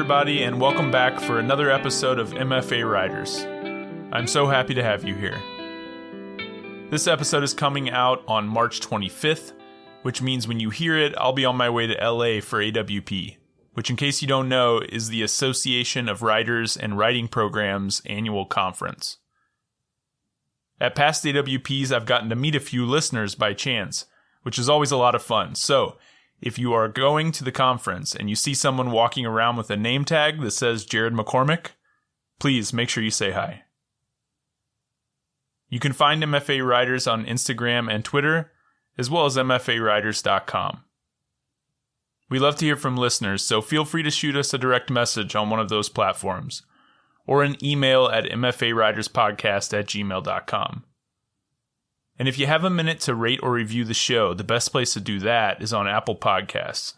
everybody, and welcome back for another episode of MFA Writers. I'm so happy to have you here. This episode is coming out on March 25th, which means when you hear it, I'll be on my way to LA for AWP, which, in case you don't know, is the Association of Writers and Writing Programs annual conference. At past AWPs, I've gotten to meet a few listeners by chance, which is always a lot of fun. So, if you are going to the conference and you see someone walking around with a name tag that says Jared McCormick, please make sure you say hi. You can find MFA Writers on Instagram and Twitter, as well as mfawriters.com. We love to hear from listeners, so feel free to shoot us a direct message on one of those platforms, or an email at mfawriterspodcast@gmail.com. And if you have a minute to rate or review the show, the best place to do that is on Apple Podcasts.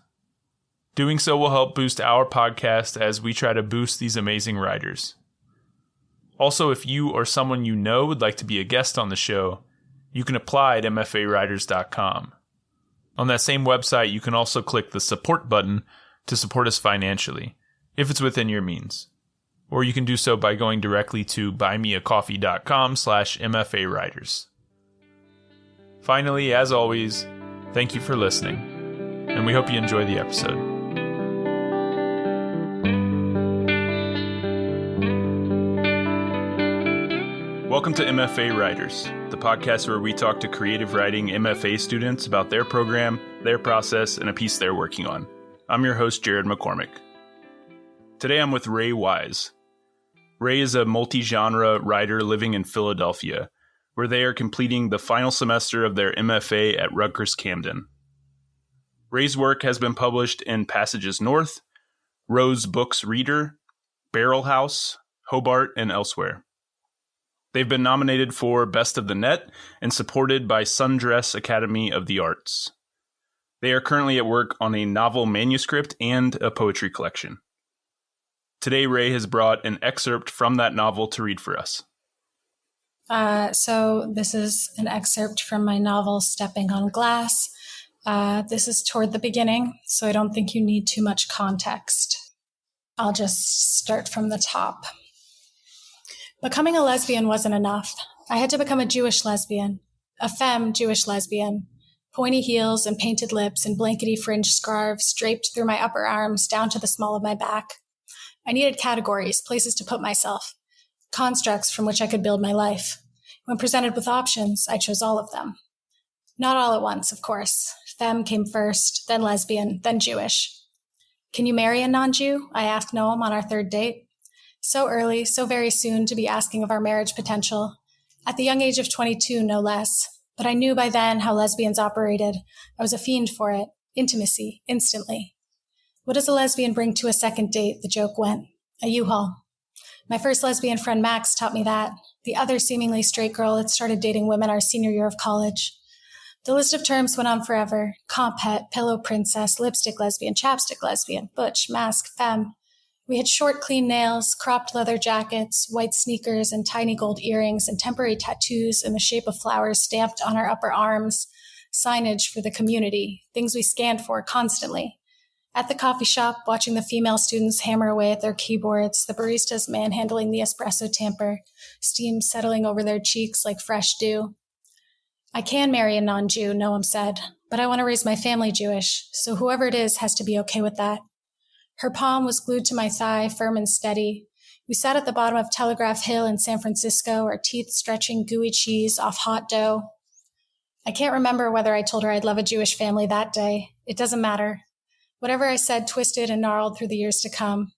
Doing so will help boost our podcast as we try to boost these amazing writers. Also, if you or someone you know would like to be a guest on the show, you can apply at mfawriters.com. On that same website, you can also click the support button to support us financially, if it's within your means. Or you can do so by going directly to buymeacoffee.com/mfawriters. Finally, as always, thank you for listening, and we hope you enjoy the episode. Welcome to MFA Writers, the podcast where we talk to creative writing MFA students about their program, their process, and a piece they're working on. I'm your host, Jared McCormick. Today I'm with Ray Wise. Ray is a multi-genre writer living in Philadelphia, where they are completing the final semester of their MFA at Rutgers-Camden. Ray's work has been published in Passages North, Rose Books Reader, Barrel House, Hobart, and elsewhere. They've been nominated for Best of the Net and supported by Sundress Academy of the Arts. They are currently at work on a novel manuscript and a poetry collection. Today, Ray has brought an excerpt from that novel to read for us. So this is an excerpt from my novel, Stepping on Glass. This is toward the beginning, so I don't think you need too much context. I'll just start from the top. Becoming a lesbian wasn't enough. I had to become a Jewish lesbian, a femme Jewish lesbian. Pointy heels and painted lips and blankety fringe scarves draped through my upper arms down to the small of my back. I needed categories, places to put myself. Constructs from which I could build my life. When presented with options, I chose all of them. Not all at once, of course. Femme came first, then lesbian, then Jewish. Can you marry a non-Jew? I asked Noam on our third date. So early, so very soon to be asking of our marriage potential. At the young age of 22, no less. But I knew by then how lesbians operated. I was a fiend for it. Intimacy, instantly. What does a lesbian bring to a second date? The joke went. A U-Haul. My first lesbian friend Max taught me that. The other seemingly straight girl had started dating women our senior year of college. The list of terms went on forever. Comp het, pillow princess, lipstick lesbian, chapstick lesbian, butch, mask, femme. We had short, clean nails, cropped leather jackets, white sneakers, and tiny gold earrings, and temporary tattoos in the shape of flowers stamped on our upper arms, signage for the community, things we scanned for constantly. At the coffee shop, watching the female students hammer away at their keyboards, the baristas manhandling the espresso tamper, steam settling over their cheeks like fresh dew. I can marry a non-Jew, Noam said, but I want to raise my family Jewish, so whoever it is has to be okay with that. Her palm was glued to my thigh, firm and steady. We sat at the bottom of Telegraph Hill in San Francisco, our teeth stretching gooey cheese off hot dough. I can't remember whether I told her I'd love a Jewish family that day. It doesn't matter. Whatever I said twisted and gnarled through the years to come.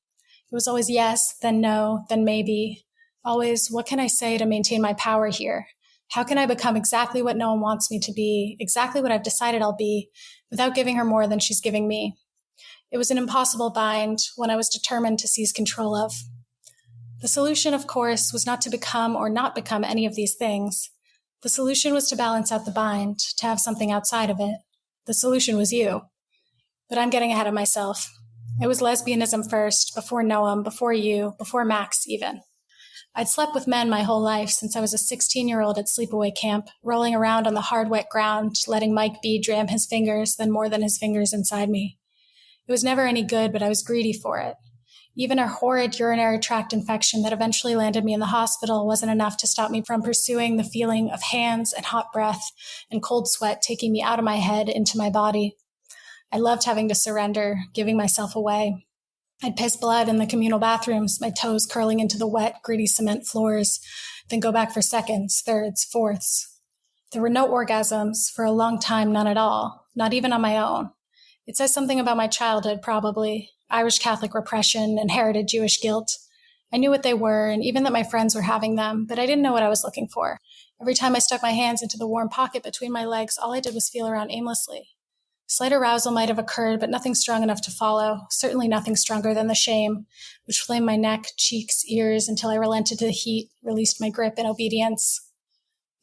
It was always yes, then no, then maybe. Always, what can I say to maintain my power here? How can I become exactly what no one wants me to be, exactly what I've decided I'll be, without giving her more than she's giving me? It was an impossible bind, one I was determined to seize control of. The solution, of course, was not to become or not become any of these things. The solution was to balance out the bind, to have something outside of it. The solution was you. But I'm getting ahead of myself. It was lesbianism first, before Noam, before you, before Max even. I'd slept with men my whole life since I was a 16-year-old at sleepaway camp, rolling around on the hard, wet ground, letting Mike B dram his fingers, then more than his fingers inside me. It was never any good, but I was greedy for it. Even a horrid urinary tract infection that eventually landed me in the hospital wasn't enough to stop me from pursuing the feeling of hands and hot breath and cold sweat taking me out of my head into my body. I loved having to surrender, giving myself away. I'd piss blood in the communal bathrooms, my toes curling into the wet, gritty cement floors, then go back for seconds, thirds, fourths. There were no orgasms, for a long time, none at all, not even on my own. It says something about my childhood, probably. Irish Catholic repression, inherited Jewish guilt. I knew what they were, and even that my friends were having them, but I didn't know what I was looking for. Every time I stuck my hands into the warm pocket between my legs, all I did was feel around aimlessly. Slight arousal might have occurred, but nothing strong enough to follow, certainly nothing stronger than the shame, which flamed my neck, cheeks, ears, until I relented to the heat, released my grip in obedience.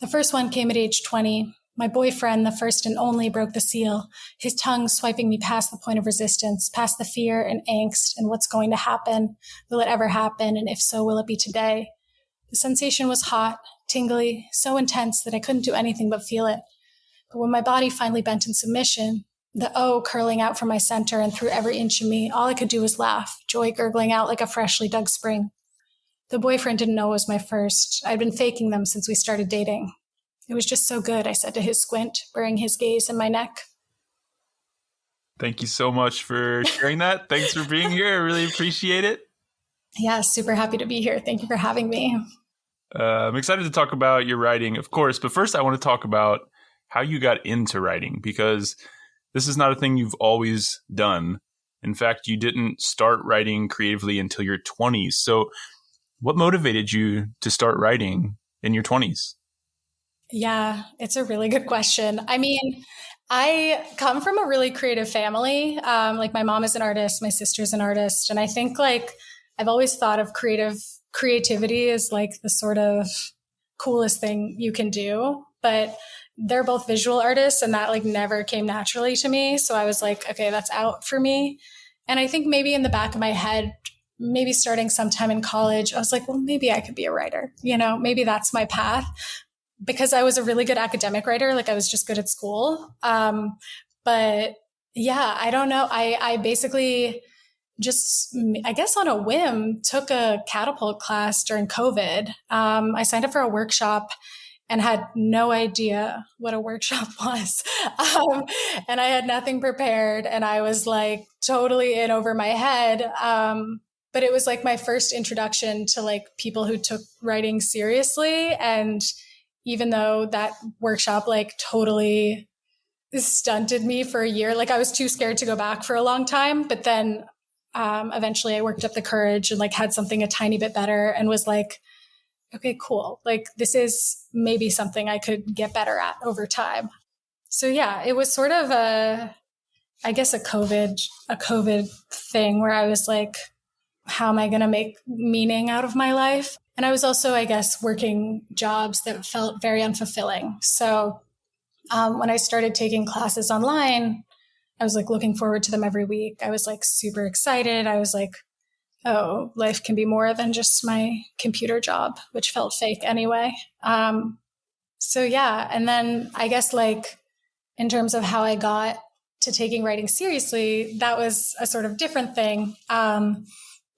The first one came at age 20. My boyfriend, the first and only, broke the seal, his tongue swiping me past the point of resistance, past the fear and angst and what's going to happen. Will it ever happen? And if so, will it be today? The sensation was hot, tingly, so intense that I couldn't do anything but feel it. But when my body finally bent in submission, the O curling out from my center and through every inch of me, all I could do was laugh, joy gurgling out like a freshly dug spring. The boyfriend didn't know it was my first. I'd been faking them since we started dating. It was just so good, I said to his squint, burying his gaze in my neck. Thank you so much for sharing that. Thanks for being here. I really appreciate it. Yeah, super happy to be here. Thank you for having me. I'm excited to talk about your writing, of course, but first I want to talk about how you got into writing, because this is not a thing you've always done. In fact, you didn't start writing creatively until your 20s. So what motivated you to start writing in your 20s? Yeah, it's a really good question. I mean, I come from a really creative family. Like my mom is an artist, my sister's an artist. And I think like I've always thought of creativity as like the sort of coolest thing you can do. But they're both visual artists and that like never came naturally to me. So I was like, okay, that's out for me. And I think maybe in the back of my head, maybe starting sometime in college, I was like, well, maybe I could be a writer, maybe that's my path. Because I was a really good academic writer, like I was just good at school. But yeah, I don't know. I basically just, I guess on a whim, took a catapult class during COVID. I signed up for a workshop and had no idea what a workshop was. And I had nothing prepared and I was like totally in over my head. But it was like my first introduction to like people who took writing seriously. And even though that workshop like totally stunted me for a year, like I was too scared to go back for a long time. But then eventually I worked up the courage and like had something a tiny bit better and was like, okay, cool. Like this is maybe something I could get better at over time. So yeah, it was sort of a COVID thing where I was like, how am I going to make meaning out of my life? And I was also, I guess, working jobs that felt very unfulfilling. So when I started taking classes online, I was like looking forward to them every week. I was like super excited. I was like, oh, life can be more than just my computer job, which felt fake anyway. So yeah. And then I guess like in terms of how I got to taking writing seriously, that was a sort of different thing.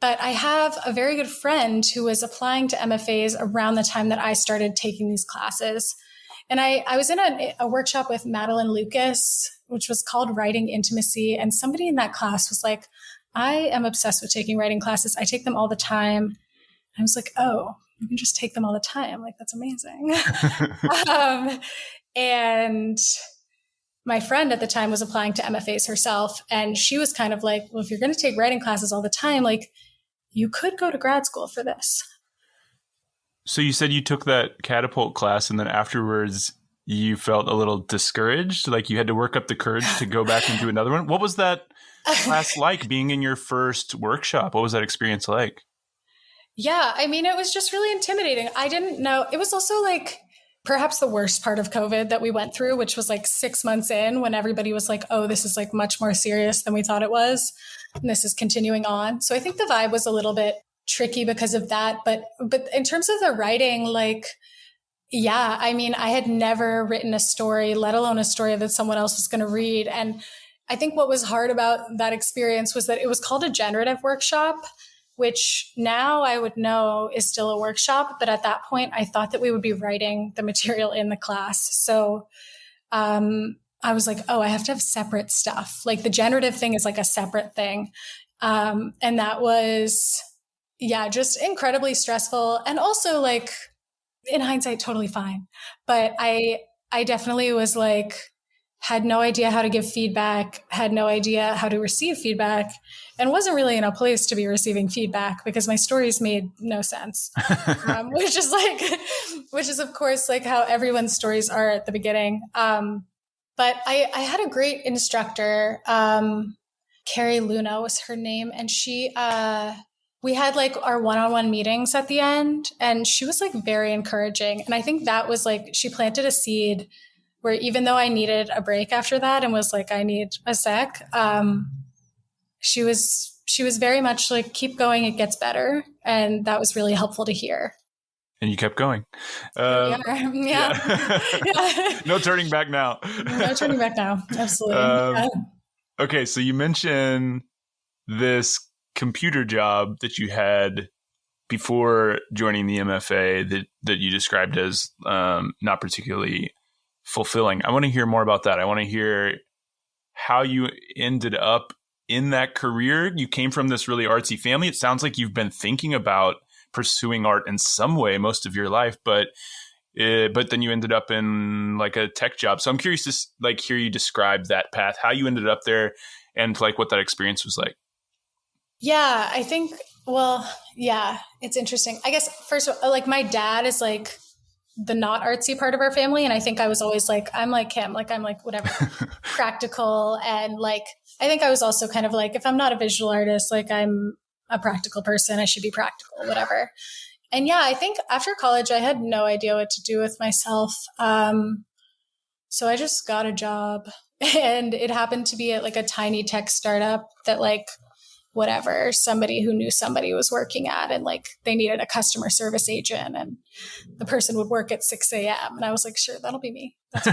But I have a very good friend who was applying to MFAs around the time that I started taking these classes. And I was in a workshop with Madeline Lucas, which was called Writing Intimacy. And somebody in that class was like, I am obsessed with taking writing classes. I take them all the time. I was like, oh, you can just take them all the time. Like, that's amazing. And my friend at the time was applying to MFAs herself. And she was kind of like, well, if you're going to take writing classes all the time, like, you could go to grad school for this. So you said you took that catapult class and then afterwards you felt a little discouraged, like you had to work up the courage to go back and do another one. What was that class like, being in your first workshop? What was that experience like? Yeah, I mean, it was just really intimidating. I didn't know. It was also like perhaps the worst part of COVID that we went through, which was like 6 months in when everybody was like, oh, this is like much more serious than we thought it was. And this is continuing on. So I think the vibe was a little bit tricky because of that. But in terms of the writing, like, yeah, I mean, I had never written a story, let alone a story that someone else was going to read. And I think what was hard about that experience was that it was called a generative workshop. which now I would know is still a workshop. But at that point, I thought that we would be writing the material in the class. So I was like, oh, I have to have separate stuff. Like the generative thing is like a separate thing. And that was, just incredibly stressful. And also like in hindsight, totally fine. But I definitely was like, had no idea how to give feedback, had no idea how to receive feedback, and wasn't really in a place to be receiving feedback because my stories made no sense, which is of course like how everyone's stories are at the beginning. But I had a great instructor, Carrie Luna was her name, and we had like our one-on-one meetings at the end, and she was like very encouraging. And I think that was like, she planted a seed where even though I needed a break after that and was like, I need a sec, she was very much like, keep going, it gets better. And that was really helpful to hear. And you kept going. Yeah. No turning back now. No turning back now. Absolutely. Okay, so you mentioned this computer job that you had before joining the MFA that you described as not particularly fulfilling. I want to hear more about that. I want to hear how you ended up in that career. You came from this really artsy family. It sounds like you've been thinking about pursuing art in some way most of your life, but then you ended up in like a tech job. So I'm curious to like hear you describe that path, how you ended up there, and like what that experience was like. Yeah, I think, it's interesting. I guess first, like my dad is like the not artsy part of our family. And I think I was always like, I'm like him, like I'm like whatever, practical. And like, I think I was also kind of like, if I'm not a visual artist, like I'm a practical person, I should be practical, whatever. And I think after college, I had no idea what to do with myself. So I just got a job, and it happened to be at like a tiny tech startup that like, whatever, somebody who knew somebody was working at, and like they needed a customer service agent, and the person would work at 6 a.m. And I was like, sure, that'll be me. That's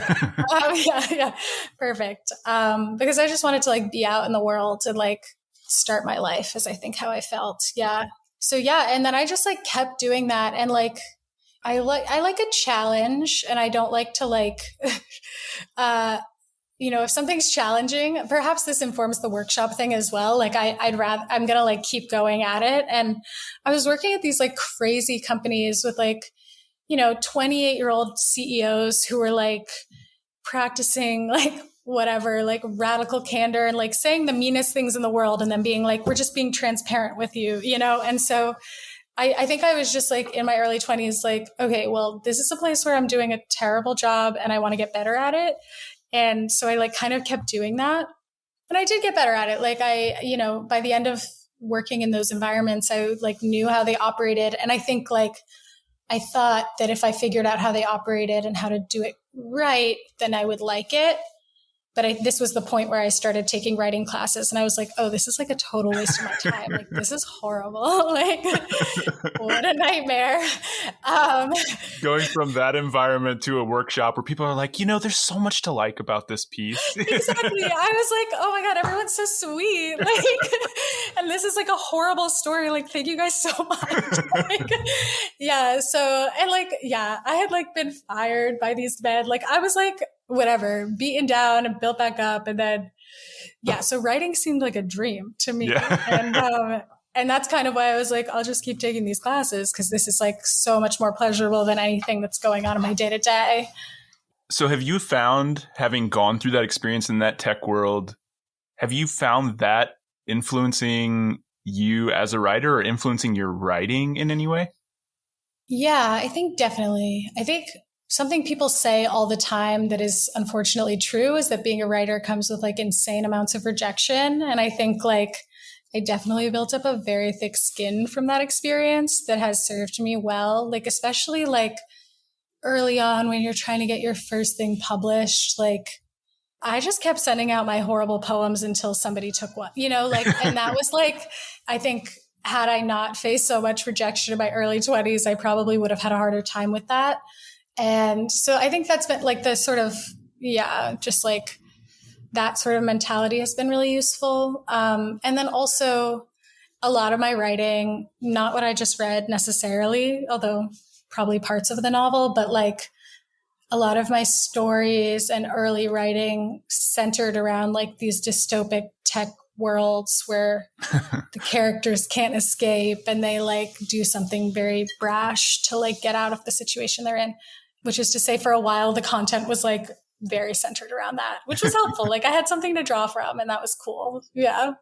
perfect. Because I just wanted to like be out in the world and like start my life as I think how I felt. Yeah. So and then I just like kept doing that, and like I like a challenge, and I don't like to like if something's challenging, perhaps this informs the workshop thing as well. Like I'm going to like keep going at it. And I was working at these like crazy companies with like, 28-year-old CEOs who were like practicing like whatever, like radical candor and like saying the meanest things in the world, and then being like, we're just being transparent with you, And so I think I was just like in my early 20s, like, okay, well, this is a place where I'm doing a terrible job and I want to get better at it. And so I like kind of kept doing that, and I did get better at it. Like by the end of working in those environments, I like knew how they operated. And I think like, I thought that if I figured out how they operated and how to do it right, then I would like it. But this was the point where I started taking writing classes, and I was like, oh, this is like a total waste of my time. Like, this is horrible. Like, what a nightmare. Going from that environment to a workshop where people are like, there's so much to like about this piece. Exactly. I was like, oh my God, everyone's so sweet. Like, and this is like a horrible story. Like, thank you guys so much. Like, so, and like, I had like been fired by these men. Like, I was like, whatever, beaten down and built back up. And then, so writing seemed like a dream to me. Yeah. And that's kind of why I was like, I'll just keep taking these classes, because this is like so much more pleasurable than anything that's going on in my day to day. So have you found, having gone through that experience in that tech world, have you found that influencing you as a writer or influencing your writing in any way? Yeah, I think definitely. I think something people say all the time that is unfortunately true is that being a writer comes with like insane amounts of rejection. And I think like I definitely built up a very thick skin from that experience that has served me well. Like, especially like early on when you're trying to get your first thing published, like I just kept sending out my horrible poems until somebody took one, and that was like, I think had I not faced so much rejection in my early 20s, I probably would have had a harder time with that. And so I think that's been like the sort of, just like that sort of mentality has been really useful. And then also a lot of my writing, not what I just read necessarily, although probably parts of the novel, but like a lot of my stories and early writing centered around like these dystopic tech worlds where the characters can't escape and they like do something very brash to like get out of the situation they're in, which is to say for a while the content was like very centered around that, which was helpful. Like I had something to draw from and that was cool. Yeah.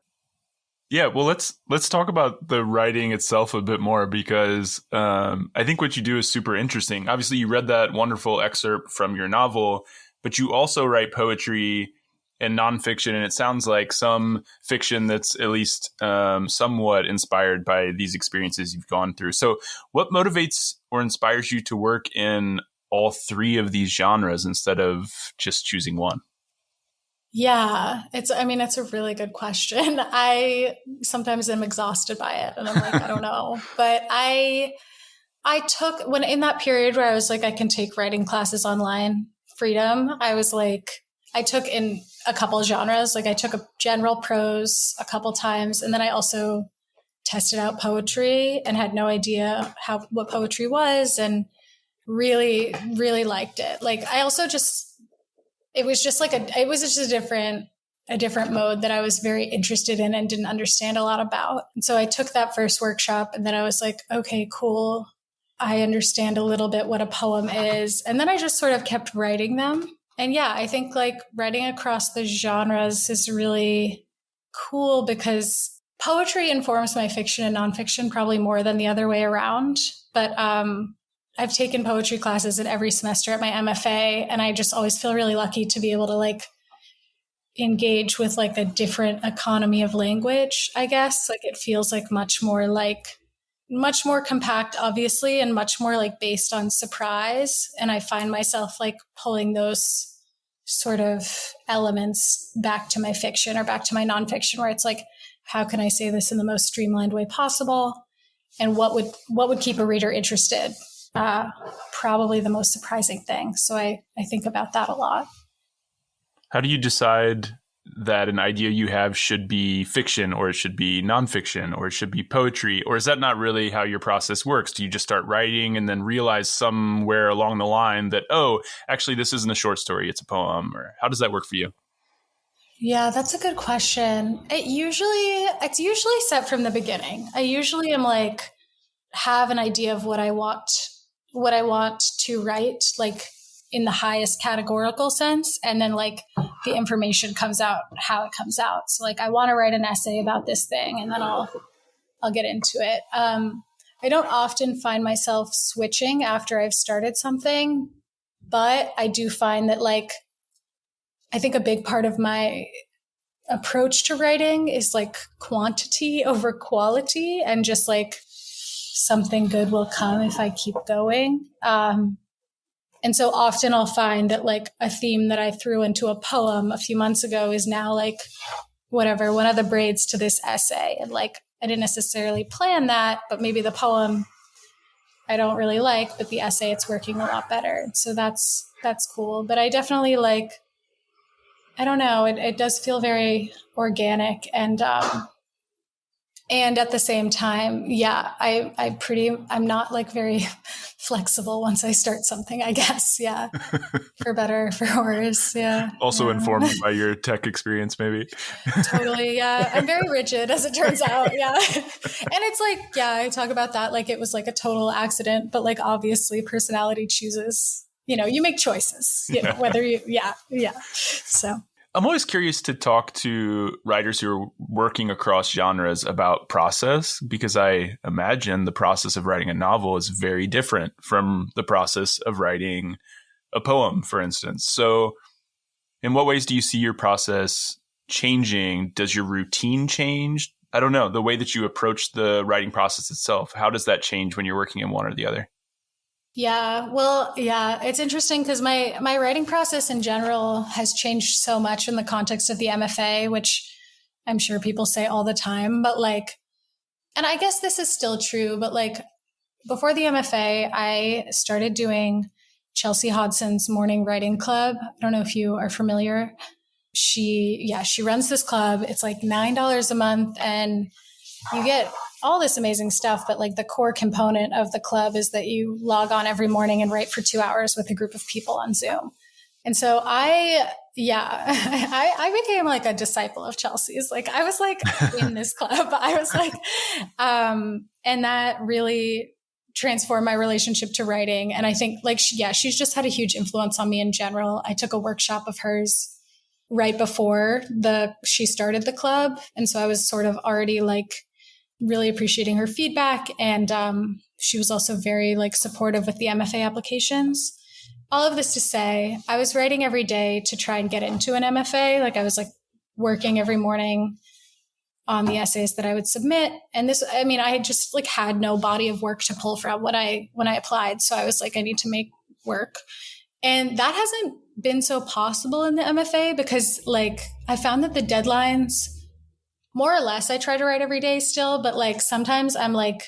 Yeah, well, let's talk about the writing itself a bit more because I think what you do is super interesting. Obviously, you read that wonderful excerpt from your novel, but you also write poetry and nonfiction, and it sounds like some fiction that's at least somewhat inspired by these experiences you've gone through. So what motivates or inspires you to work in all three of these genres instead of just choosing one? Yeah, it's a really good question. I sometimes am exhausted by it and I'm like, I don't know. But I took, when in that period where I was like, I can take writing classes online, freedom, I was like, I took in a couple of genres. Like I took a general prose a couple times. And then I also tested out poetry and had no idea what poetry was and really, really liked it. Like I also it was just a different mode that I was very interested in and didn't understand a lot about. And so I took that first workshop and then I was like, okay, cool. I understand a little bit what a poem is. And then I just sort of kept writing them. And yeah, I think like writing across the genres is really cool because poetry informs my fiction and nonfiction probably more than the other way around. But I've taken poetry classes in every semester at my MFA, and I just always feel really lucky to be able to like engage with like a different economy of language, I guess. Like it feels like much more compact, obviously, and much more like based on surprise. And I find myself like pulling those sort of elements back to my fiction or back to my nonfiction, where it's like, how can I say this in the most streamlined way possible? And what would keep a reader interested? Probably the most surprising thing. So I think about that a lot. How do you decide that an idea you have should be fiction or it should be nonfiction or it should be poetry? Or is that not really how your process works? Do you just start writing and then realize somewhere along the line that, oh, actually, this isn't a short story, it's a poem? Or how does that work for you? Yeah, that's a good question. It's usually set from the beginning. I usually am like, have an idea of what I want to write, like in the highest categorical sense. And then like the information comes out, how it comes out. So like, I want to write an essay about this thing and then I'll get into it. I don't often find myself switching after I've started something, but I do find that like, I think a big part of my approach to writing is like quantity over quality and just like, something good will come if I keep going. And so often I'll find that like a theme that I threw into a poem a few months ago is now like whatever, one of the braids to this essay. And like, I didn't necessarily plan that, but maybe the poem I don't really like, but the essay, it's working a lot better. So that's cool. But I definitely like, I don't know, it does feel very organic and at the same time, yeah, I'm not like very flexible once I start something, I guess. Yeah. For better, for worse. Yeah. Also informed by your tech experience, maybe. Totally. Yeah. I'm very rigid as it turns out. Yeah. And it's like, yeah, I talk about that. Like it was like a total accident, but like obviously personality chooses, you make choices, whether yeah. So. I'm always curious to talk to writers who are working across genres about process, because I imagine the process of writing a novel is very different from the process of writing a poem, for instance. So in what ways do you see your process changing? Does your routine change? I don't know, the way that you approach the writing process itself. How does that change when you're working in one or the other? Yeah, well, yeah, it's interesting because my writing process in general has changed so much in the context of the MFA, which I'm sure people say all the time, but like, and I guess this is still true, but like before the MFA, I started doing Chelsea Hodson's morning writing club. I don't know if you are familiar. She runs this club. It's like $9 a month and you get all this amazing stuff, but like the core component of the club is that you log on every morning and write for 2 hours with a group of people on Zoom. And so I became like a disciple of Chelsea's. Like I was like in this club. I was like, and that really transformed my relationship to writing. And I think like, she's just had a huge influence on me in general. I took a workshop of hers right before she started the club. And so I was sort of already like really appreciating her feedback. And she was also very like supportive with the MFA applications. All of this to say, I was writing every day to try and get into an MFA. Like I was like working every morning on the essays that I would submit. And I just like had no body of work to pull from when I applied. So I was like, I need to make work. And that hasn't been so possible in the MFA because like I found that the deadlines, more or less, I try to write every day still, but like sometimes I'm like,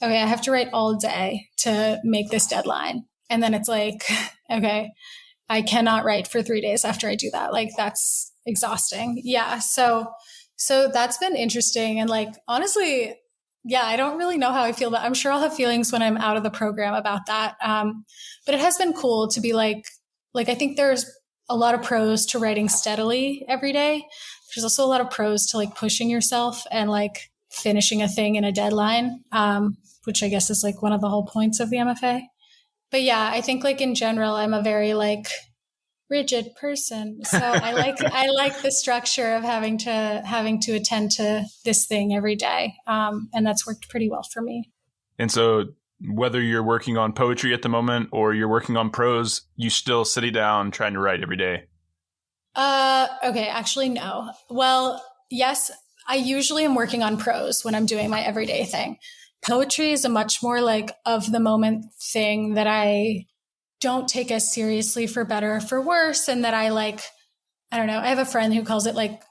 okay, I have to write all day to make this deadline. And then it's like, okay, I cannot write for 3 days after I do that. Like that's exhausting. Yeah. So that's been interesting. And like, honestly, yeah, I don't really know how I feel, but I'm sure I'll have feelings when I'm out of the program about that. But it has been cool to be like, I think there's a lot of pros to writing steadily every day. There's also a lot of pros to like pushing yourself and like finishing a thing in a deadline, which I guess is like one of the whole points of the MFA. But yeah, I think like in general, I'm a very like rigid person. So I like the structure of having to attend to this thing every day. And that's worked pretty well for me. And so whether you're working on poetry at the moment or you're working on prose, you still sitting down trying to write every day? Okay, actually, no. Well, yes, I usually am working on prose when I'm doing my everyday thing. Poetry is a much more like of the moment thing that I don't take as seriously for better or for worse. And that I like, I don't know, I have a friend who calls it like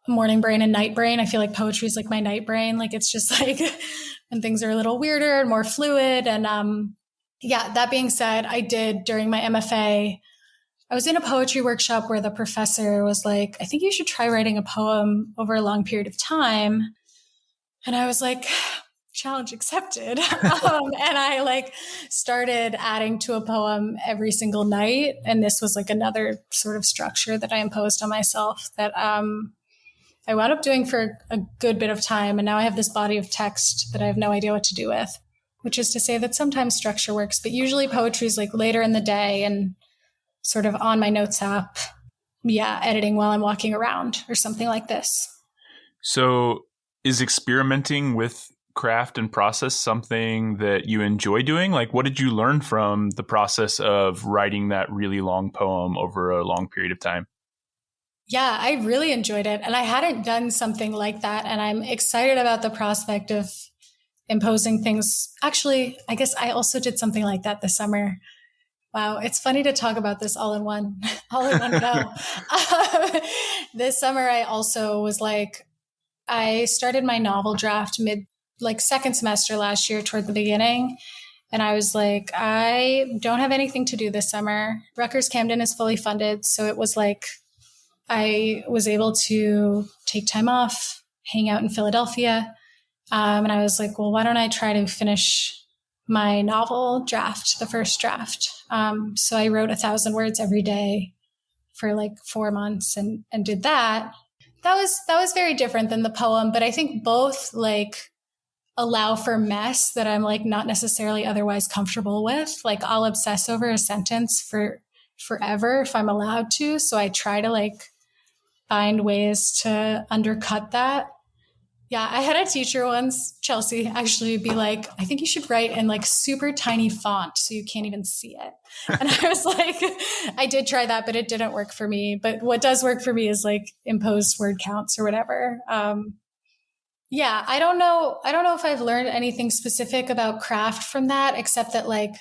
morning brain and night brain. I feel like poetry is like my night brain. Like it's just like when things are a little weirder and more fluid. And yeah, that being said, I did during my MFA, I was in a poetry workshop where the professor was like, I think you should try writing a poem over a long period of time. And I was like, challenge accepted. And I like started adding to a poem every single night. And this was like another sort of structure that I imposed on myself that I wound up doing for a good bit of time. And now I have this body of text that I have no idea what to do with, which is to say that sometimes structure works, but usually poetry is like later in the day and sort of on my notes app. Yeah, editing while I'm walking around or something like this. So is experimenting with craft and process something that you enjoy doing? Like, what did you learn from the process of writing that really long poem over a long period of time? Yeah, I really enjoyed it. And I hadn't done something like that. And I'm excited about the prospect of imposing things. Actually, I guess I also did something like that this summer. Wow, it's funny to talk about this all in one go. This summer, I also was like, I started my novel draft second semester last year toward the beginning. And I was like, I don't have anything to do this summer. Rutgers-Camden is fully funded. So it was like, I was able to take time off, hang out in Philadelphia. And I was like, well, why don't I try to finish my novel draft, the first draft. So I wrote 1,000 words every day for like 4 months and did that. That was very different than the poem, but I think both like allow for mess that I'm like not necessarily otherwise comfortable with. Like I'll obsess over a sentence for forever if I'm allowed to. So I try to like find ways to undercut that. Yeah, I had a teacher once, Chelsea, actually be like, I think you should write in like super tiny font so you can't even see it. And I was like, I did try that, but it didn't work for me. But what does work for me is like imposed word counts or whatever. Yeah, I don't know if I've learned anything specific about craft from that, except that like,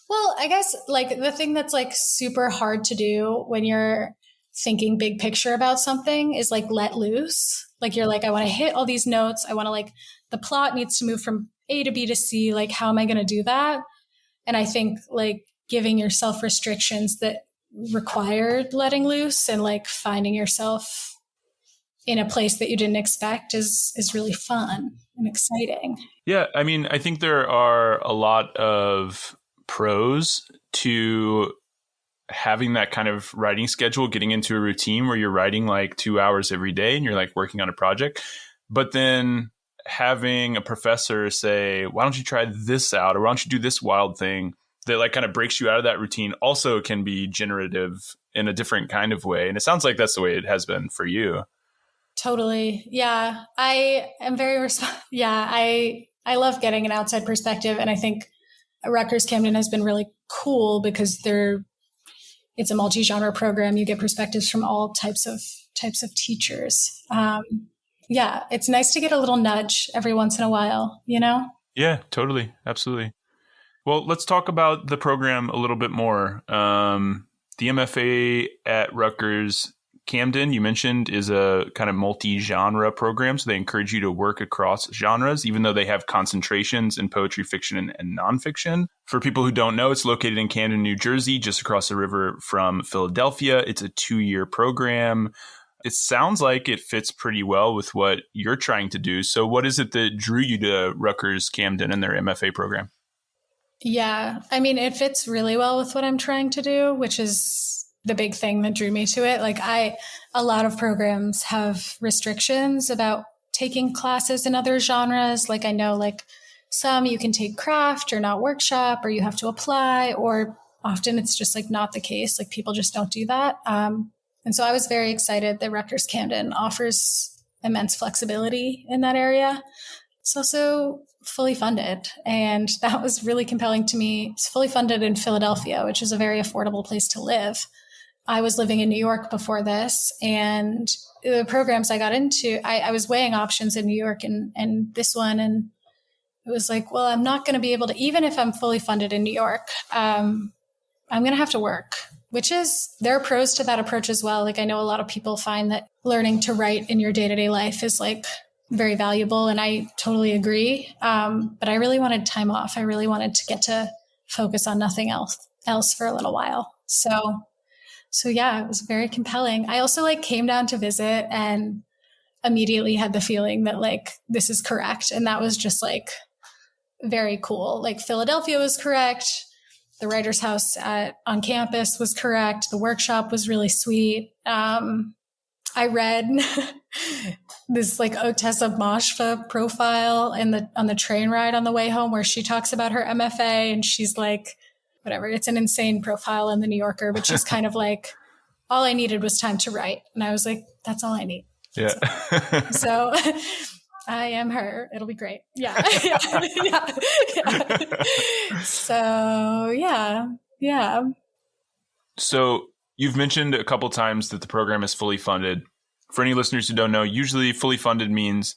well, I guess like the thing that's like super hard to do when you're thinking big picture about something is like let loose. Like you're like, I want to hit all these notes. I want to like, the plot needs to move from A to B to C. Like, how am I going to do that? And I think like giving yourself restrictions that required letting loose and like finding yourself in a place that you didn't expect is really fun and exciting. Yeah, I mean, I think there are a lot of pros to having that kind of writing schedule, getting into a routine where you're writing like 2 hours every day and you're like working on a project. But then having a professor say, why don't you try this out? Or why don't you do this wild thing that like kind of breaks you out of that routine also can be generative in a different kind of way. And it sounds like that's the way it has been for you. Totally. Yeah. I am very, I love getting an outside perspective. And I think Rutgers-Camden has been really cool because it's a multi-genre program. You get perspectives from all types of teachers. Yeah, it's nice to get a little nudge every once in a while, you know? Yeah, totally. Absolutely. Well, let's talk about the program a little bit more. The MFA at Rutgers-Camden, you mentioned, is a kind of multi-genre program. So they encourage you to work across genres, even though they have concentrations in poetry, fiction, and nonfiction. For people who don't know, it's located in Camden, New Jersey, just across the river from Philadelphia. It's a 2-year program. It sounds like it fits pretty well with what you're trying to do. So what is it that drew you to Rutgers-Camden and their MFA program? Yeah, I mean, it fits really well with what I'm trying to do, which is the big thing that drew me to it. Like a lot of programs have restrictions about taking classes in other genres. Like I know like some you can take craft or not workshop, or you have to apply, or often it's just like not the case. Like people just don't do that. And so I was very excited that Rutgers-Camden offers immense flexibility in that area. It's also fully funded, and that was really compelling to me. It's fully funded in Philadelphia, which is a very affordable place to live. I was living in New York before this, and the programs I got into, I was weighing options in New York and this one, and it was like, well, I'm not going to be able to, even if I'm fully funded in New York, I'm going to have to work, which is, there are pros to that approach as well. Like I know a lot of people find that learning to write in your day-to-day life is like very valuable. And I totally agree. But I really wanted time off. I really wanted to get to focus on nothing else for a little while. So yeah, it was very compelling. I also like came down to visit and immediately had the feeling that like, this is correct. And that was just like very cool. Like Philadelphia was correct. The writer's house on campus was correct. The workshop was really sweet. I read this like Otessa Moshfa profile on the train ride on the way home where she talks about her MFA, and she's like, whatever, it's an insane profile in the New Yorker, but she's kind of like, all I needed was time to write. And I was like, that's all I need. Yeah. So I am her. It'll be great. Yeah. Yeah. So yeah. So you've mentioned a couple times that the program is fully funded. For any listeners who don't know, usually fully funded means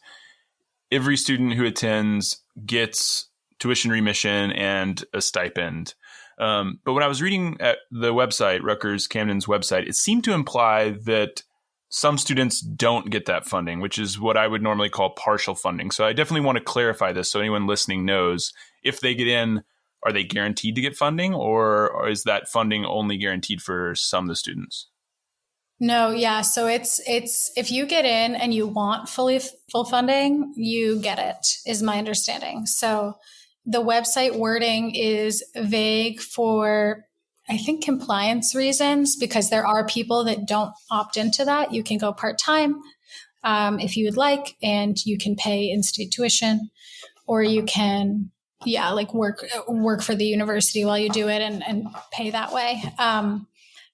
every student who attends gets tuition remission and a stipend. But when I was reading at the website, Rutgers-Camden's website, it seemed to imply that some students don't get that funding, which is what I would normally call partial funding. So I definitely want to clarify this so anyone listening knows, if they get in, are they guaranteed to get funding, or is that funding only guaranteed for some of the students? No, yeah. So it's if you get in and you want full funding, you get it, is my understanding. So the website wording is vague for, I think, compliance reasons, because there are people that don't opt into that. You can go part-time if you would like, and you can pay in-state tuition, or you can, like work for the university while you do it and pay that way.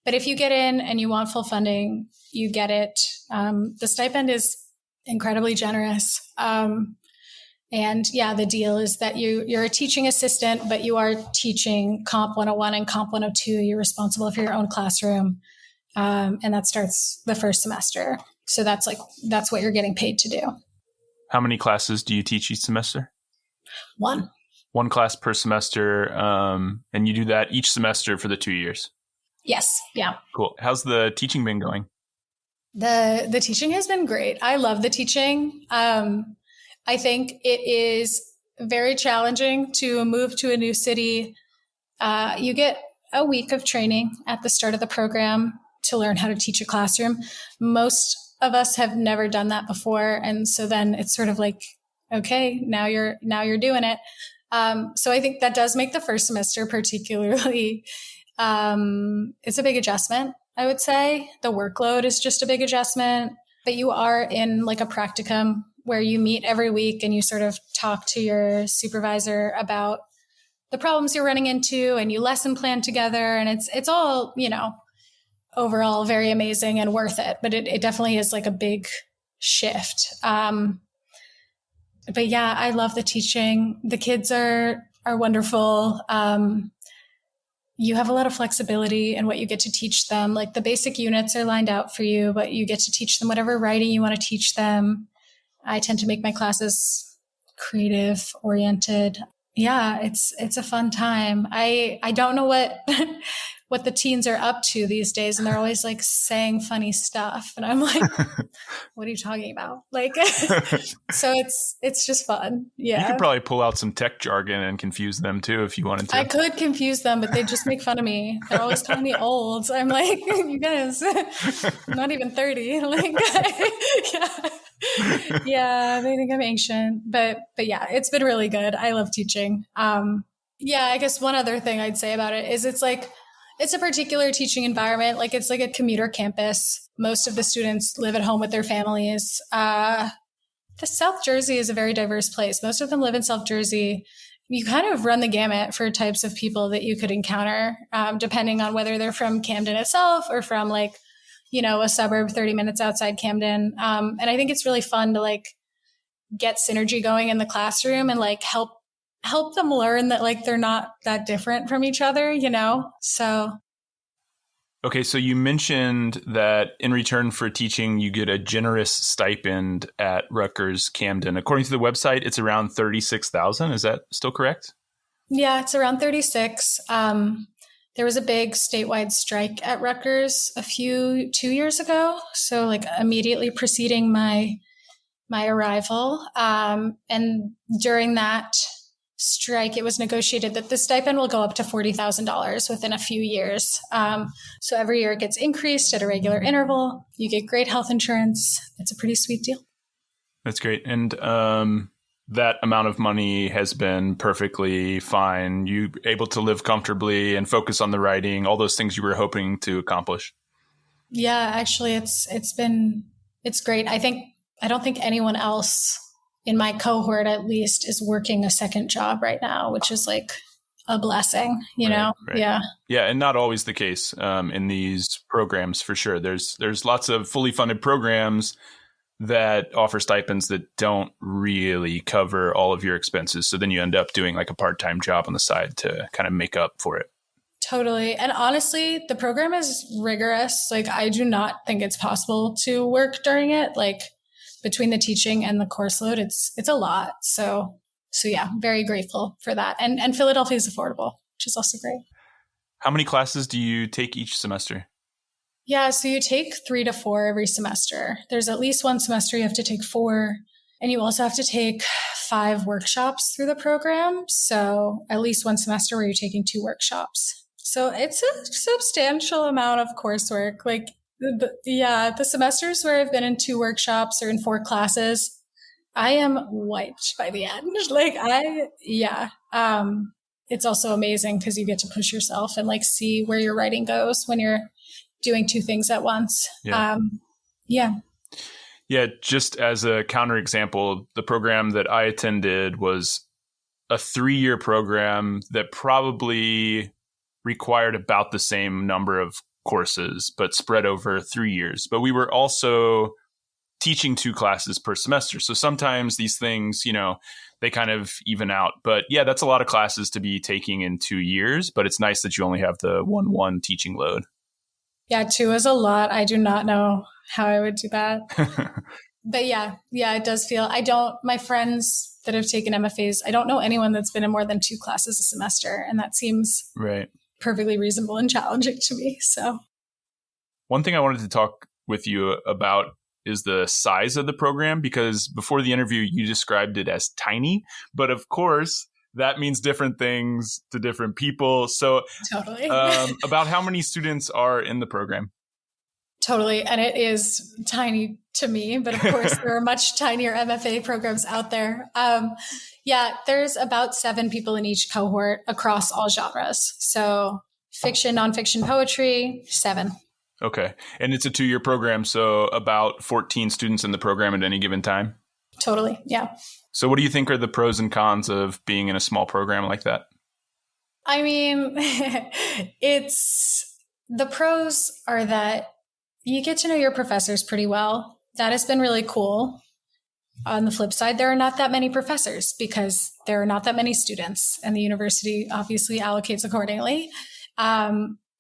But if you get in and you want full funding, you get it. The stipend is incredibly generous. And yeah, the deal is that you're a teaching assistant, but you are teaching Comp 101 and Comp 102. You're responsible for your own classroom. And that starts the first semester. So that's what you're getting paid to do. How many classes do you teach each semester? One class per semester. And you do that each semester for the 2 years? Yes. Yeah. Cool. How's the teaching been going? The teaching has been great. I love the teaching. I think it is very challenging to move to a new city. You get a week of training at the start of the program to learn how to teach a classroom. Most of us have never done that before. And so then it's sort of like, okay, now you're doing it. So I think that does make the first semester particularly, it's a big adjustment, I would say. The workload is just a big adjustment, but you are in like a practicum where you meet every week and you sort of talk to your supervisor about the problems you're running into, and you lesson plan together. And it's all, overall very amazing and worth it. But it definitely is like a big shift. But yeah, I love the teaching. The kids are wonderful. You have a lot of flexibility in what you get to teach them. Like the basic units are lined out for you, but you get to teach them whatever writing you want to teach them. I tend to make my classes creative oriented. Yeah, it's a fun time. I don't know what what the teens are up to these days, and they're always like saying funny stuff, and I'm like, what are you talking about? Like, so it's just fun. Yeah, you could probably pull out some tech jargon and confuse them too if you wanted to. I could confuse them, but they just make fun of me. They're always calling me old. I'm like, you guys, I'm not even 30. Like, yeah, they think I'm ancient, but yeah, it's been really good. I love teaching. Yeah, I guess one other thing I'd say about it is it's a particular teaching environment. Like it's like a commuter campus. Most of the students live at home with their families. The South Jersey is a very diverse place. Most of them live in South Jersey. You kind of run the gamut for types of people that you could encounter, depending on whether they're from Camden itself or from like, a suburb 30 minutes outside Camden. And I think it's really fun to like get synergy going in the classroom and like help them learn that like they're not that different from each other, So. Okay, so you mentioned that in return for teaching, you get a generous stipend at Rutgers-Camden. According to the website, it's around $36,000. Is that still correct? Yeah, it's around 36. There was a big statewide strike at Rutgers 2 years ago. So like immediately preceding my arrival. And during that strike, it was negotiated that the stipend will go up to $40,000 within a few years. So every year it gets increased at a regular interval. You get great health insurance. It's a pretty sweet deal. That's great. And that amount of money has been perfectly fine. You able to live comfortably and focus on the writing, all those things you were hoping to accomplish. Yeah, actually, it's great. I don't think anyone else in my cohort, at least, is working a second job right now, which is like a blessing, you know? Right. Yeah. Yeah. And not always the case in these programs, for sure. There's lots of fully funded programs that offer stipends that don't really cover all of your expenses. So then you end up doing like a part-time job on the side to kind of make up for it. Totally. And honestly, the program is rigorous. Like, I do not think it's possible to work during it. Like, between the teaching and the course load, it's a lot. So yeah, very grateful for that. And Philadelphia is affordable, which is also great. How many classes do you take each semester? Yeah, so you take 3 to 4 every semester. There's at least one semester you have to take 4, and you also have to take 5 workshops through the program. So at least one semester where you're taking 2 workshops. So it's a substantial amount of coursework. Like, the semesters where I've been in 2 workshops or in 4 classes, I am wiped by the end. Like, it's also amazing because you get to push yourself and like see where your writing goes when you're doing 2 things at once. Yeah. Yeah. Just as a counterexample, the program that I attended was a 3-year program that probably required about the same number of courses, but spread over 3 years. But we were also teaching 2 classes per semester. So sometimes these things, they kind of even out. But yeah, that's a lot of classes to be taking in 2 years, but it's nice that you only have the 1 teaching load. Yeah, 2 is a lot. I do not know how I would do that. But yeah, it does feel, my friends that have taken MFAs, I don't know anyone that's been in more than 2 classes a semester. And that seems right. Perfectly reasonable and challenging to me. So one thing I wanted to talk with you about is the size of the program, because before the interview, you described it as tiny, but of course that means different things to different people. So totally. About how many students are in the program? Totally. And it is tiny to me, but of course there are much tinier MFA programs out there. Yeah, there's about 7 people in each cohort across all genres. So fiction, nonfiction, poetry, 7. Okay. And it's a 2-year program, so about 14 students in the program at any given time? Totally. Yeah. So what do you think are the pros and cons of being in a small program like that? I mean, the pros are that you get to know your professors pretty well. That has been really cool. On the flip side, there are not that many professors because there are not that many students, and the university obviously allocates accordingly,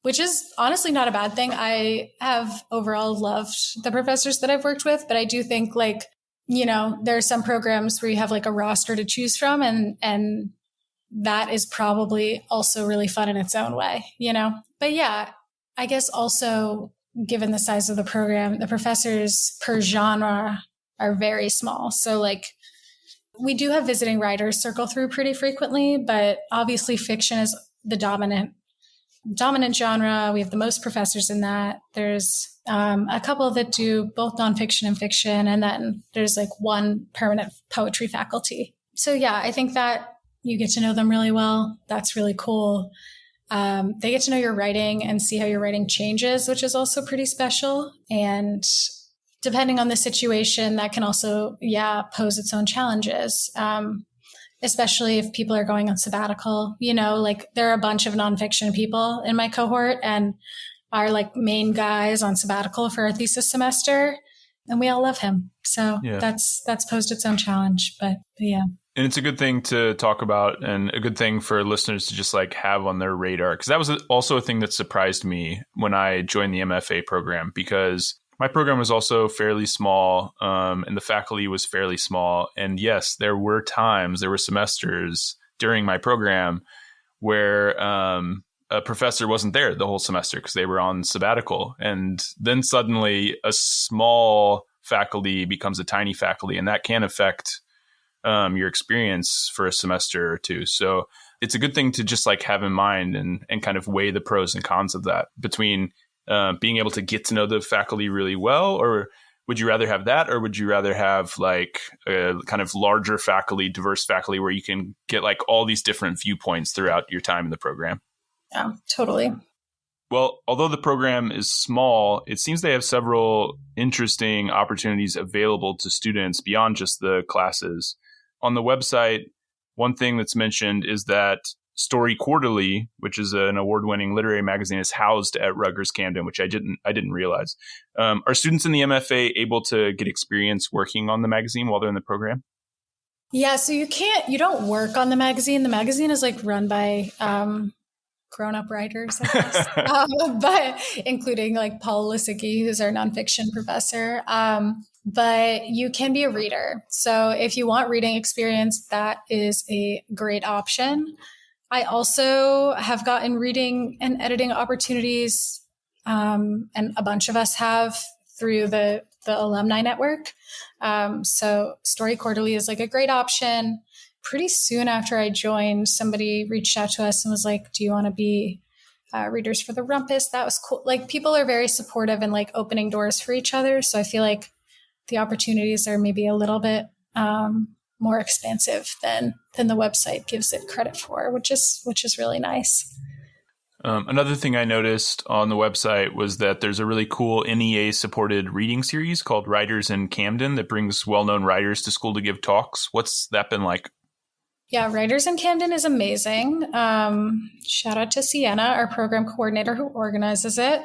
which is honestly not a bad thing. I have overall loved the professors that I've worked with, but I do think there are some programs where you have like a roster to choose from, and that is probably also really fun in its own way, But yeah, I guess also given the size of the program, the professors per genre are very small. So we do have visiting writers circle through pretty frequently, but obviously fiction is the dominant genre. We have the most professors in that. There's a couple that do both nonfiction and fiction, and then there's one permanent poetry faculty. So yeah, I think that you get to know them really well. That's really cool. They get to know your writing and see how your writing changes, which is also pretty special. And depending on the situation, that can also, pose its own challenges, especially if people are going on sabbatical. There are a bunch of nonfiction people in my cohort, and our main guys on sabbatical for our thesis semester, and we all love him. So that's posed its own challenge, but yeah. And it's a good thing to talk about, and a good thing for listeners to just have on their radar. Because that was also a thing that surprised me when I joined the MFA program, because my program was also fairly small, and the faculty was fairly small. And yes, there were semesters during my program where a professor wasn't there the whole semester because they were on sabbatical. And then suddenly a small faculty becomes a tiny faculty, and that can affect your experience for a semester or two. So it's a good thing to just have in mind and kind of weigh the pros and cons of that between being able to get to know the faculty really well, or would you rather have that, or would you rather have a kind of larger faculty, diverse faculty where you can get all these different viewpoints throughout your time in the program? Yeah, totally. Well, although the program is small, it seems they have several interesting opportunities available to students beyond just the classes. On the website, one thing that's mentioned is that Story Quarterly, which is an award-winning literary magazine, is housed at Rutgers-Camden, which I didn't realize. Are students in the MFA able to get experience working on the magazine while they're in the program? Yeah, so you don't work on the magazine. The magazine is run by grown-up writers, I guess, but including Paul Lisicki, who's our nonfiction professor. But you can be a reader. So if you want reading experience, that is a great option. I also have gotten reading and editing opportunities, and a bunch of us have through the alumni network. So Story Quarterly is a great option. Pretty soon after I joined, somebody reached out to us and was like, do you want to be readers for the Rumpus? That was cool. People are very supportive and opening doors for each other. So I feel the opportunities are maybe a little bit more expansive than the website gives it credit for, which is really nice. Another thing I noticed on the website was that there's a really cool NEA-supported reading series called Rutgers-Camden that brings well-known writers to school to give talks. What's that been like? Yeah, Rutgers-Camden is amazing. Shout out to Sienna, our program coordinator who organizes it.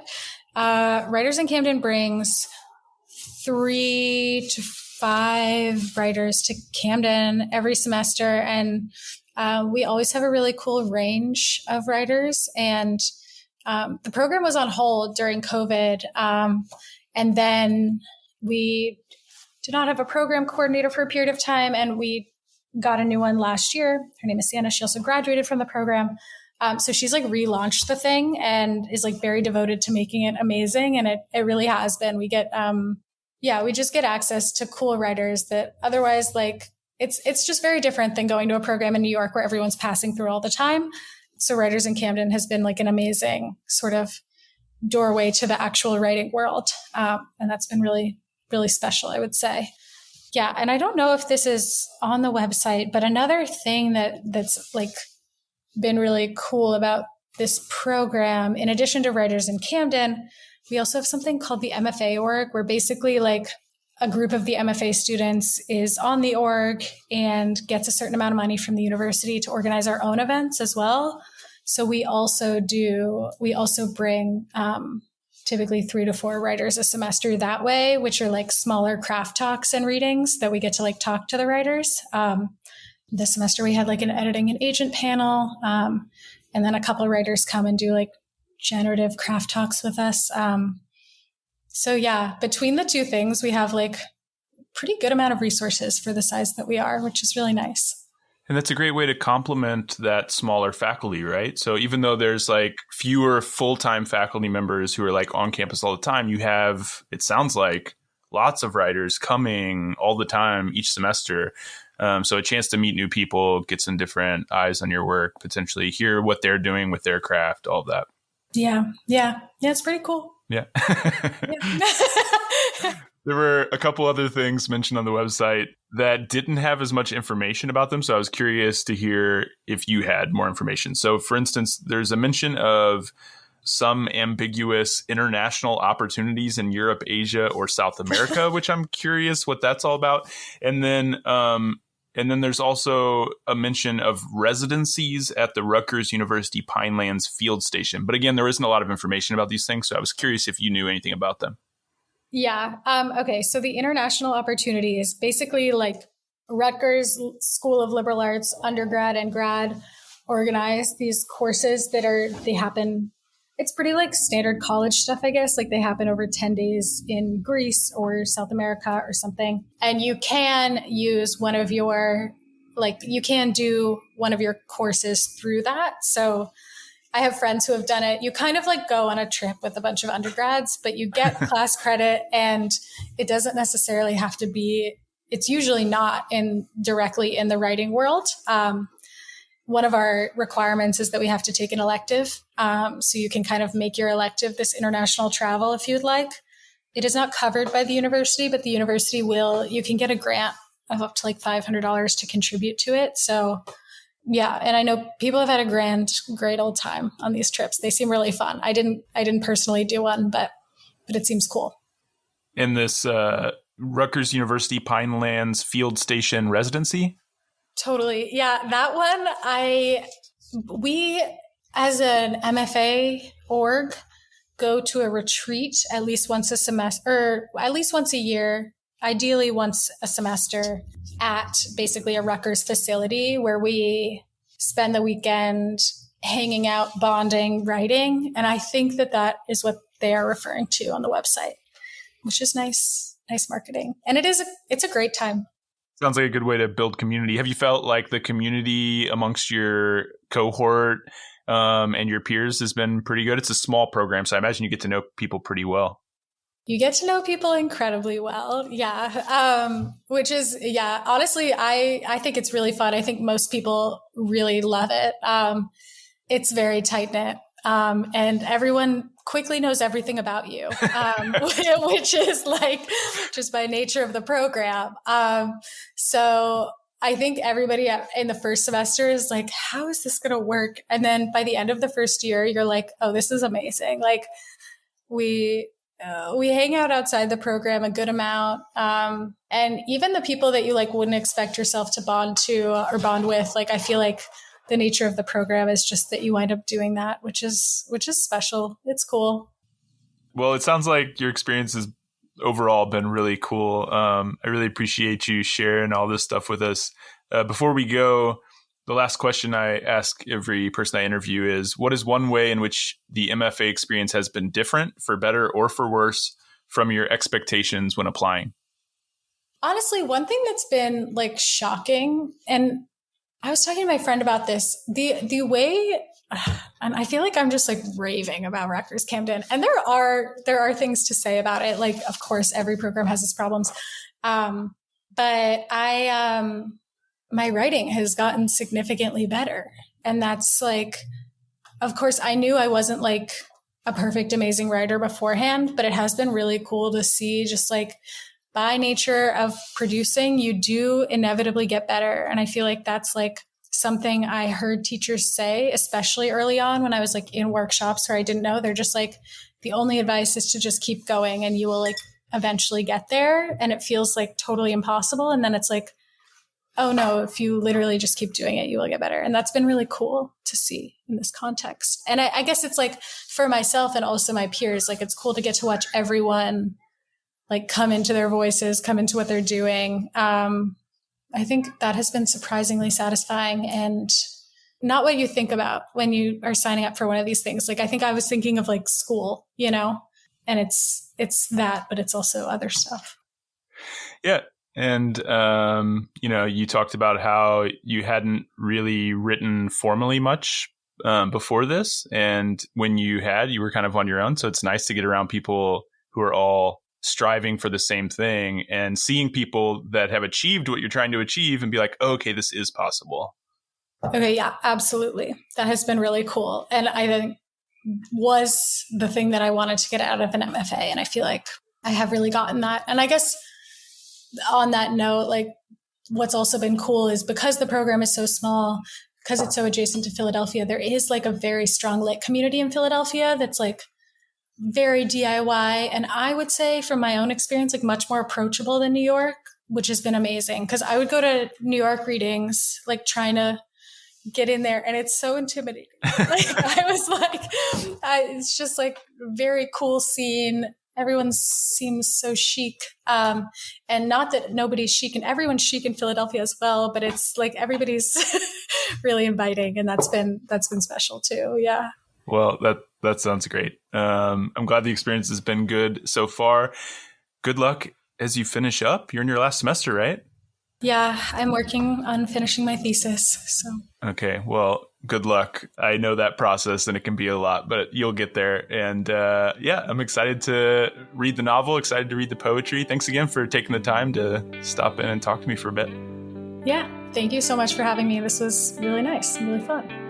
Rutgers-Camden brings 3 to 5 writers to Camden every semester, and we always have a really cool range of writers. And the program was on hold during COVID, and then we did not have a program coordinator for a period of time, and we got a new one last year. Her name is Sienna. She also graduated from the program. So she's relaunched the thing and is very devoted to making it amazing. And it really has been. We get, we just get access to cool writers that otherwise it's just very different than going to a program in New York where everyone's passing through all the time. So Rutgers-Camden has been an amazing sort of doorway to the actual writing world. And that's been really, really special, I would say. Yeah. And I don't know if this is on the website, but another thing that's like been really cool about this program, in addition to Writers in Camden, we also have something called the MFA org, where basically like a group of the MFA students is on the org and gets a certain amount of money from the university to organize our own events as well. So we also bring typically 3 to 4 writers a semester that way, which are like smaller craft talks and readings that we get to like talk to the writers. This semester we had like an editing and agent panel. And then a couple of writers come and do like generative craft talks with us. So yeah, between the two things, we have like pretty good amount of resources for the size that we are, which is really nice. And that's a great way to complement that smaller faculty, right? So even though there's like fewer full-time faculty members who are like on campus all the time, you have, it sounds like, lots of writers coming all the time each semester. So a chance to meet new people, get some different eyes on your work, potentially hear what they're doing with their craft, all of that. Yeah, it's pretty cool. Yeah. There were a couple other things mentioned on the website that didn't have as much information about them. So I was curious to hear if you had more information. So for instance, there's a mention of some ambiguous international opportunities in Europe, Asia, or South America, which I'm curious what that's all about. And then there's also a mention of residencies at the Rutgers University Pinelands Field Station. But again, there isn't a lot of information about these things. So I was curious if you knew anything about them. Yeah. Okay. So the international opportunity is basically like Rutgers School of Liberal Arts undergrad and grad organize these courses they happen. It's pretty like standard college stuff, I guess. Like they happen over 10 days in Greece or South America or something. And you can use you can do one of your courses through that. So I have friends who have done it. You kind of like go on a trip with a bunch of undergrads, but you get class credit, and it doesn't necessarily have to be, it's usually not directly in the writing world. One of our requirements is that we have to take an elective. So you can kind of make your elective this international travel if you'd like. It is not covered by the university, but the university you can get a grant of up to like $500 to contribute to it. So yeah. And I know people have had a great old time on these trips. They seem really fun. I didn't personally do one, but it seems cool. And this Rutgers University Pinelands Field Station residency? Totally. Yeah. That one, we as an MFA org go to a retreat at least once a semester, or at least once a year, ideally once a semester, at basically a Rutgers facility where we spend the weekend hanging out, bonding, writing. And I think that is what they are referring to on the website, which is nice marketing. And it's a great time. Sounds like a good way to build community. Have you felt like the community amongst your cohort and your peers has been pretty good? It's a small program, so I imagine you get to know people pretty well. You get to know people incredibly well. Yeah. Which is, yeah, honestly, I think it's really fun. I think most people really love it. It's very tight knit. And everyone quickly knows everything about you, which is like just by nature of the program. So I think everybody in the first semester is like, how is this going to work? And then by the end of the first year, you're like, oh, this is amazing. Like we hang out outside the program a good amount. And even the people that you like wouldn't expect yourself to bond with, like, I feel like the nature of the program is just that you wind up doing that, which is special. It's cool. Well, it sounds like your experience has overall been really cool. I really appreciate you sharing all this stuff with us. Before we go, the last question I ask every person I interview is, what is one way in which the MFA experience has been different, for better or for worse, from your expectations when applying? Honestly, one thing that's been like shocking, and I was talking to my friend about this, the way, and I feel like I'm just like raving about Rutgers-Camden, and there are things to say about it. Like, of course, every program has its problems. But my writing has gotten significantly better. And that's like, of course, I knew I wasn't like a perfect, amazing writer beforehand, but it has been really cool to see just like by nature of producing, you do inevitably get better. And I feel like that's like something I heard teachers say, especially early on when I was like in workshops where I didn't know. They're just like, the only advice is to just keep going and you will like eventually get there. And it feels like totally impossible. And then it's like, oh no, if you literally just keep doing it, you will get better. And that's been really cool to see in this context. And I guess it's like for myself and also my peers, like it's cool to get to watch everyone like come into their voices, come into what they're doing. I think that has been surprisingly satisfying and not what you think about when you are signing up for one of these things. Like I think I was thinking of like school, you know, and it's that, but it's also other stuff. Yeah. And, you talked about how you hadn't really written formally much before this. And when you were kind of on your own. So it's nice to get around people who are all striving for the same thing and seeing people that have achieved what you're trying to achieve and be like, oh, okay, this is possible. Okay. Yeah, absolutely. That has been really cool. And I think was the thing that I wanted to get out of an MFA. And I feel like I have really gotten that. And I guess on that note, like what's also been cool is because the program is so small, because it's so adjacent to Philadelphia, there is like a very strong lit community in Philadelphia that's like very DIY. And I would say from my own experience, like much more approachable than New York, which has been amazing. Because I would go to New York readings, like trying to get in there, and it's so intimidating. Like I was like, it's just like very cool scene. Everyone seems so chic. And not that nobody's chic, and everyone's chic in Philadelphia as well, but it's like everybody's really inviting, and that's been special too. Yeah. Well, that sounds great. I'm glad the experience has been good so far. Good luck as you finish up. You're in your last semester, right? Yeah, I'm working on finishing my thesis. So. Okay, well, good luck. I know that process and it can be a lot, but you'll get there. And I'm excited to read the novel, excited to read the poetry. Thanks again for taking the time to stop in and talk to me for a bit. Yeah, thank you so much for having me. This was really nice and really fun.